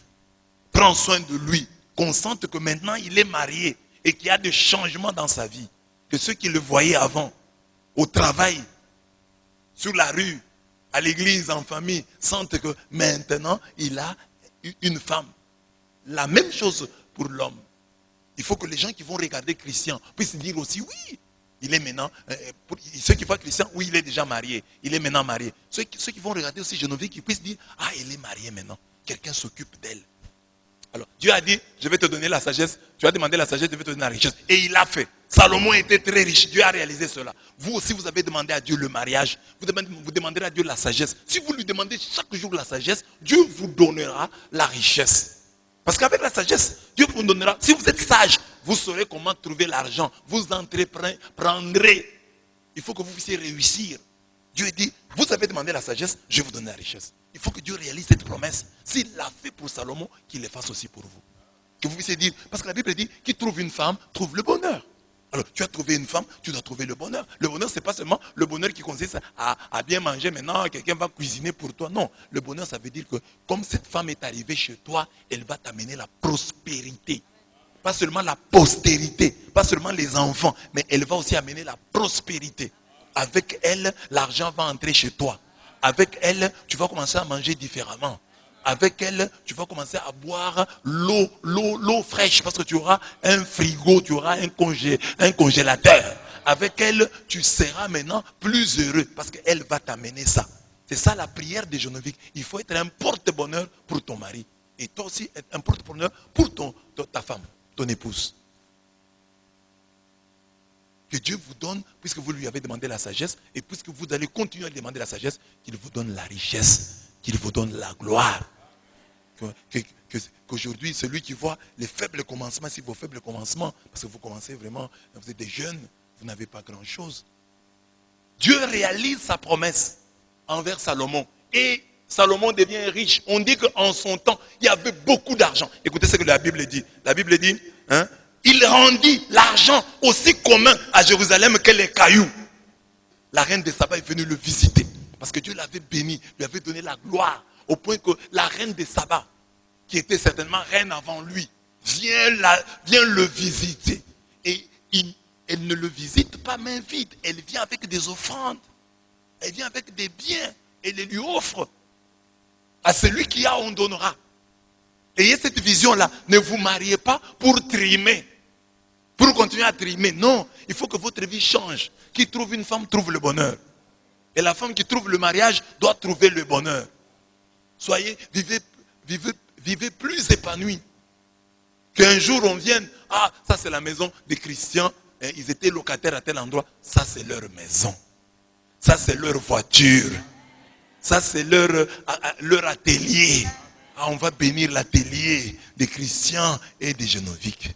Prends soin de lui. Consente que maintenant il est marié et qu'il y a des changements dans sa vie. Que ceux qui le voyaient avant, au travail, sur la rue, à l'église, en famille, sentent que maintenant il a une femme. La même chose pour l'homme. Il faut que les gens qui vont regarder Christian puissent dire aussi oui. Il est maintenant, ceux qui voient Christian, oui, il est déjà marié. Il est maintenant marié. Ceux qui vont regarder aussi Geneviève, qui puissent dire, ah, il est marié maintenant. Quelqu'un s'occupe d'elle. Alors, Dieu a dit, je vais te donner la sagesse. Tu as demandé la sagesse, je vais te donner la richesse. Et il l'a fait. Salomon était très riche. Dieu a réalisé cela. Vous aussi, vous avez demandé à Dieu le mariage. Vous demanderez à Dieu la sagesse. Si vous lui demandez chaque jour la sagesse, Dieu vous donnera la richesse. Parce qu'avec la sagesse, Dieu vous donnera. Si vous êtes sage, vous saurez comment trouver l'argent. Vous entreprendrez. Il faut que vous puissiez réussir. Dieu dit, vous avez demandé la sagesse, je vais vous donner la richesse. Il faut que Dieu réalise cette promesse. S'il l'a fait pour Salomon, qu'il le fasse aussi pour vous. Que vous puissiez dire, parce que la Bible dit, qui trouve une femme, trouve le bonheur. Alors, tu as trouvé une femme, tu dois trouver le bonheur. Le bonheur, ce n'est pas seulement le bonheur qui consiste à bien manger maintenant, quelqu'un va cuisiner pour toi. Non, le bonheur, ça veut dire que comme cette femme est arrivée chez toi, elle va t'amener la prospérité. Pas seulement la postérité, pas seulement les enfants, mais elle va aussi amener la prospérité. Avec elle, l'argent va entrer chez toi. Avec elle, tu vas commencer à manger différemment. Avec elle, tu vas commencer à boire l'eau fraîche parce que tu auras un frigo, tu auras un congélateur. Avec elle, tu seras maintenant plus heureux parce qu'elle va t'amener ça. C'est ça la prière de Geneviève. Il faut être un porte-bonheur pour ton mari. Et toi aussi, être un porte-bonheur pour ta femme, ton épouse. Que Dieu vous donne, puisque vous lui avez demandé la sagesse, et puisque vous allez continuer à demander la sagesse, qu'il vous donne la richesse, qu'il vous donne la gloire. Qu'aujourd'hui, celui qui voit les faibles commencements, si vos faibles commencements, parce que vous commencez vraiment, vous êtes des jeunes, vous n'avez pas grand-chose. Dieu réalise sa promesse envers Salomon. Et Salomon devient riche. On dit qu'en son temps, il y avait beaucoup d'argent. Écoutez ce que la Bible dit. La Bible dit, il rendit l'argent aussi commun à Jérusalem que les cailloux. La reine de Saba est venue le visiter. Parce que Dieu l'avait béni, lui avait donné la gloire. Au point que la reine de Saba, qui était certainement reine avant lui, vient le visiter. Et elle ne le visite pas main vide. Elle vient avec des offrandes. Elle vient avec des biens. Elle les lui offre. À celui qui a, on donnera. Ayez cette vision-là. Ne vous mariez pas pour trimer. Pour continuer à trimer. Non, il faut que votre vie change. Qui trouve une femme trouve le bonheur. Et la femme qui trouve le mariage doit trouver le bonheur. Vivez plus épanoui. Qu'un jour on vienne, ah, ça c'est la maison des chrétiens, ils étaient locataires à tel endroit. Ça c'est leur maison. Ça c'est leur voiture. Ça c'est leur atelier. Ah, on va bénir l'atelier des chrétiens et des Geneviève.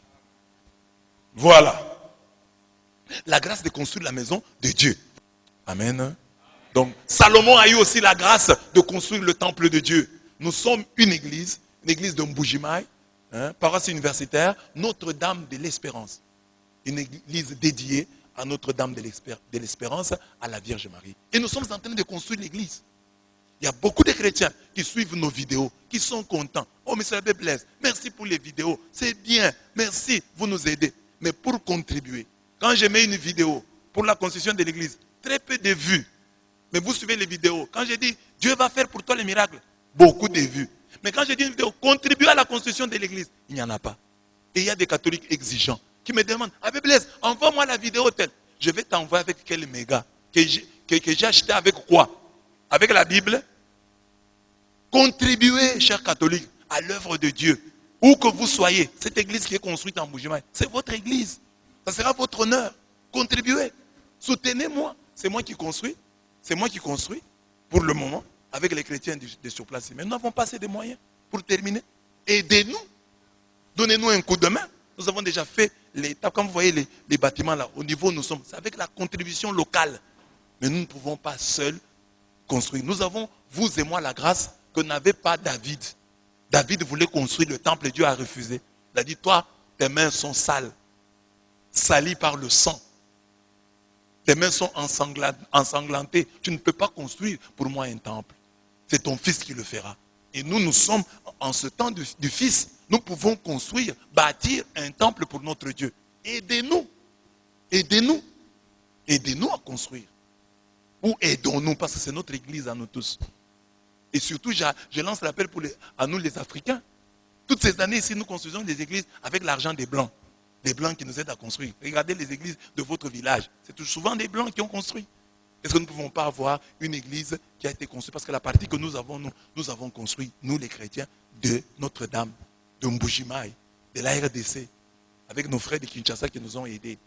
Voilà. La grâce de construire la maison de Dieu. Amen. Donc, Salomon a eu aussi la grâce de construire le temple de Dieu. Nous sommes une église de Mbujimaï, paroisse universitaire, Notre-Dame de l'Espérance. Une église dédiée à Notre-Dame de l'Espérance, à la Vierge Marie. Et nous sommes en train de construire l'église. Il y a beaucoup de chrétiens qui suivent nos vidéos, qui sont contents. Oh, mais l'abbé Blaise, merci pour les vidéos. C'est bien, merci, vous nous aidez. Mais pour contribuer, quand je mets une vidéo pour la construction de l'église, très peu de vues. Mais vous suivez les vidéos. Quand je dis, Dieu va faire pour toi les miracles, beaucoup de vues. Mais quand je dis une vidéo, contribuer à la construction de l'église, il n'y en a pas. Et il y a des catholiques exigeants qui me demandent, Abbé Blaise, envoie-moi la vidéo telle. Je vais t'envoyer avec quel méga que j'ai acheté avec quoi? Avec la Bible. Contribuez, chers catholiques, à l'œuvre de Dieu. Où que vous soyez, cette église qui est construite en Bujimaï, c'est votre église. Ça sera votre honneur. Contribuez. Soutenez-moi. C'est moi qui construis. C'est moi qui construis, pour le moment, avec les chrétiens de sur place. Mais nous n'avons pas assez de moyens pour terminer. Aidez-nous. Donnez-nous un coup de main. Nous avons déjà fait l'étape. Quand vous voyez les bâtiments là, au niveau où nous sommes, c'est avec la contribution locale. Mais nous ne pouvons pas seuls construire. Nous avons, vous et moi, la grâce que n'avait pas David. David voulait construire le temple et Dieu a refusé. Il a dit, toi, tes mains sont sales, salies par le sang. Tes mains sont ensanglantées. Tu ne peux pas construire pour moi un temple. C'est ton fils qui le fera. Et nous sommes en ce temps du fils. Nous pouvons construire, bâtir un temple pour notre Dieu. Aidez-nous. Aidez-nous. Aidez-nous à construire. Ou aidons-nous, parce que c'est notre église à nous tous. Et surtout, je lance l'appel à nous les Africains. Toutes ces années ici, nous construisons des églises avec l'argent des Blancs. Des Blancs qui nous aident à construire. Regardez les églises de votre village. C'est souvent des Blancs qui ont construit. Est-ce que nous ne pouvons pas avoir une église qui a été construite? Parce que la partie que nous avons construit, nous les chrétiens, de Notre-Dame, de Mbujimaï, de la RDC, avec nos frères de Kinshasa qui nous ont aidés.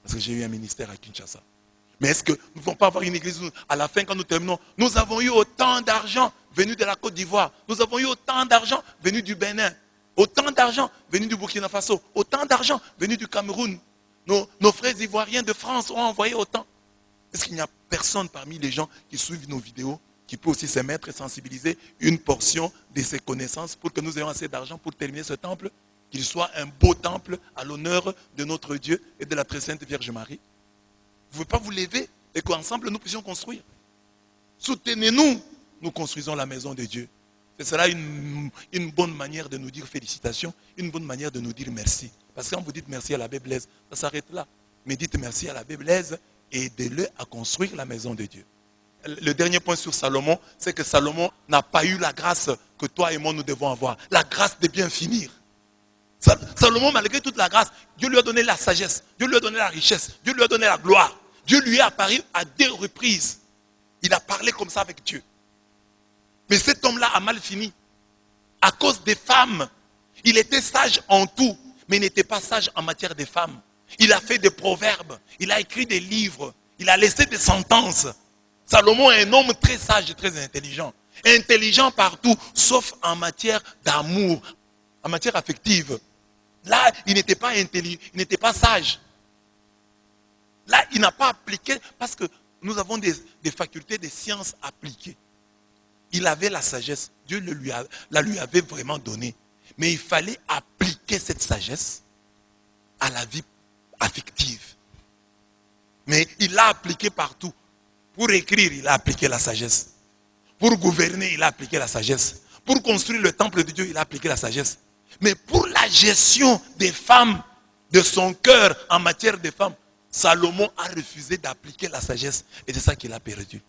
Parce que j'ai eu un ministère à Kinshasa. Mais est-ce que nous ne pouvons pas avoir une église où, à la fin, quand nous terminons, nous avons eu autant d'argent venu de la Côte d'Ivoire, nous avons eu autant d'argent venu du Bénin, autant d'argent venu du Burkina Faso, autant d'argent venu du Cameroun. Nos frères ivoiriens de France ont envoyé autant. Est-ce qu'il n'y a personne parmi les gens qui suivent nos vidéos qui peut aussi se mettre et sensibiliser une portion de ses connaissances pour que nous ayons assez d'argent pour terminer ce temple, qu'il soit un beau temple à l'honneur de notre Dieu et de la très sainte Vierge Marie? Vous ne pouvez pas vous lever et qu'ensemble nous puissions construire. Soutenez-nous, nous construisons la maison de Dieu. Ce sera une bonne manière de nous dire félicitations, une bonne manière de nous dire merci. Parce que quand vous dites merci à l'abbé Blaise, ça s'arrête là. Mais dites merci à l'abbé Blaise et aidez-le à construire la maison de Dieu. Le dernier point sur Salomon, c'est que Salomon n'a pas eu la grâce que toi et moi nous devons avoir. La grâce de bien finir. Salomon, malgré toute la grâce, Dieu lui a donné la sagesse, Dieu lui a donné la richesse, Dieu lui a donné la gloire. Dieu lui est apparu à 2 reprises. Il a parlé comme ça avec Dieu. Mais cet homme-là a mal fini. À cause des femmes. Il était sage en tout, mais il n'était pas sage en matière des femmes. Il a fait des proverbes, il a écrit des livres, il a laissé des sentences. Salomon est un homme très sage et très intelligent. Intelligent partout, sauf en matière d'amour, en matière affective. Là, il n'était pas intelligent, il n'était pas sage. Là, il n'a pas appliqué, parce que nous avons des facultés de sciences appliquées. Il avait la sagesse, Dieu la lui avait vraiment donnée. Mais il fallait appliquer cette sagesse à la vie affective. Mais il l'a appliqué partout. Pour écrire, il a appliqué la sagesse. Pour gouverner, il a appliqué la sagesse. Pour construire le temple de Dieu, il a appliqué la sagesse. Mais pour la gestion des femmes, de son cœur en matière de femmes, Salomon a refusé d'appliquer la sagesse. Et c'est ça qu'il a perdu.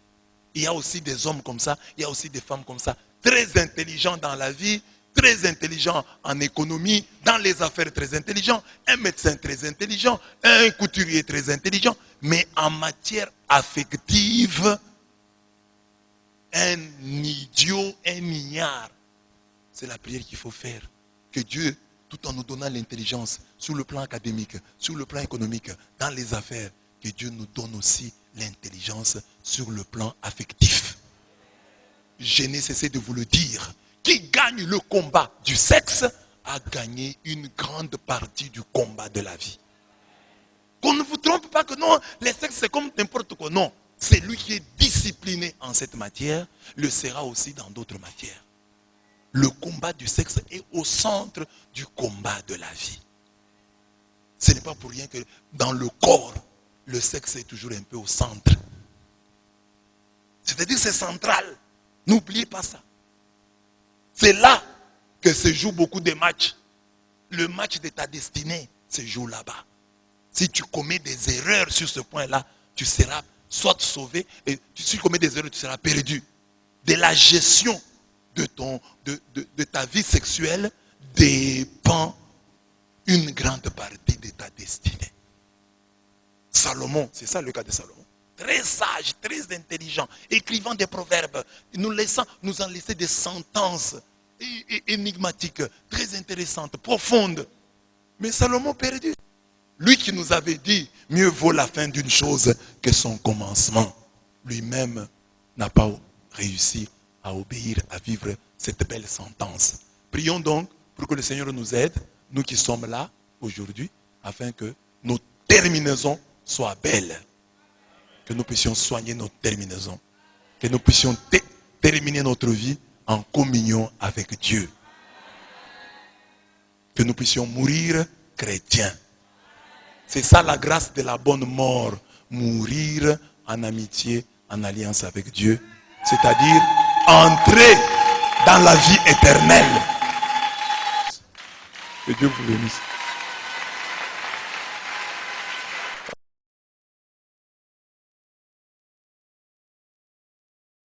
Il y a aussi des hommes comme ça, il y a aussi des femmes comme ça, très intelligents dans la vie, très intelligents en économie, dans les affaires très intelligents, un médecin très intelligent, un couturier très intelligent, mais en matière affective, un idiot, un ignare. C'est la prière qu'il faut faire. Que Dieu, tout en nous donnant l'intelligence sur le plan académique, sur le plan économique, dans les affaires, que Dieu nous donne aussi l'intelligence sur le plan affectif. Je n'ai cessé de vous le dire. Qui gagne le combat du sexe a gagné une grande partie du combat de la vie. Qu'on ne vous trompe pas que non, le sexe c'est comme n'importe quoi. Non, c'est lui qui est discipliné en cette matière, le sera aussi dans d'autres matières. Le combat du sexe est au centre du combat de la vie. Ce n'est pas pour rien que dans le corps, le sexe est toujours un peu au centre. C'est-à-dire c'est central. N'oubliez pas ça. C'est là que se jouent beaucoup de matchs. Le match de ta destinée se joue là-bas. Si tu commets des erreurs sur ce point-là, tu seras soit sauvé, et si tu commets des erreurs, tu seras perdu. De la gestion de ta vie sexuelle dépend une grande partie de ta destinée. Salomon, c'est ça le cas de Salomon. Très sage, très intelligent, écrivant des proverbes, nous en laisser des sentences énigmatiques, très intéressantes, profondes. Mais Salomon perdu. Lui qui nous avait dit, mieux vaut la fin d'une chose que son commencement. Lui-même n'a pas réussi à obéir, à vivre cette belle sentence. Prions donc pour que le Seigneur nous aide, nous qui sommes là aujourd'hui, afin que nos terminaisons soient belles. Que nous puissions soigner nos terminaisons. Que nous puissions terminer notre vie en communion avec Dieu. Que nous puissions mourir chrétiens. C'est ça la grâce de la bonne mort. Mourir en amitié, en alliance avec Dieu. C'est-à-dire entrer dans la vie éternelle. Que Dieu vous bénisse.